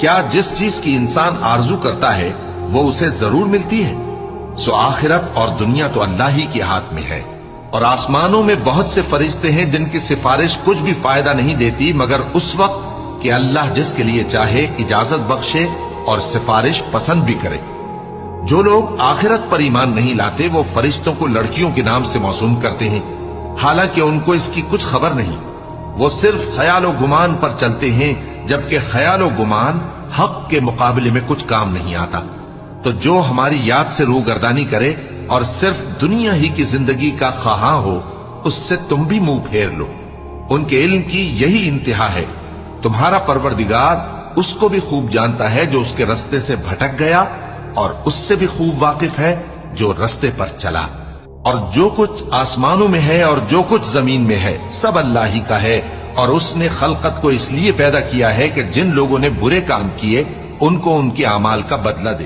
کیا جس چیز کی انسان آرزو کرتا ہے وہ اسے ضرور ملتی ہے؟ سو آخرت اور دنیا تو اللہ ہی کے ہاتھ میں ہے، اور آسمانوں میں بہت سے فرشتے ہیں جن کی سفارش کچھ بھی فائدہ نہیں دیتی مگر اس وقت کہ اللہ جس کے لیے چاہے اجازت بخشے اور سفارش پسند بھی کرے۔ جو لوگ آخرت پر ایمان نہیں لاتے وہ فرشتوں کو لڑکیوں کے نام سے موسوم کرتے ہیں، حالانکہ ان کو اس کی کچھ خبر نہیں۔ وہ صرف خیال و گمان پر چلتے ہیں، جبکہ خیال و گمان حق کے مقابلے میں کچھ کام نہیں آتا۔ تو جو ہماری یاد سے روگردانی کرے اور صرف دنیا ہی کی زندگی کا خواہاں ہو، اس سے تم بھی منہ پھیر لو۔ ان کے علم کی یہی انتہا ہے۔ تمہارا پروردگار اس کو بھی خوب جانتا ہے جو اس کے رستے سے بھٹک گیا، اور اس سے بھی خوب واقف ہے جو رستے پر چلا۔ اور جو کچھ آسمانوں میں ہے اور جو کچھ زمین میں ہے سب اللہ ہی کا ہے، اور اس نے خلقت کو اس لیے پیدا کیا ہے کہ جن لوگوں نے برے کام کیے ان کو ان کے اعمال کا بدلہ دے۔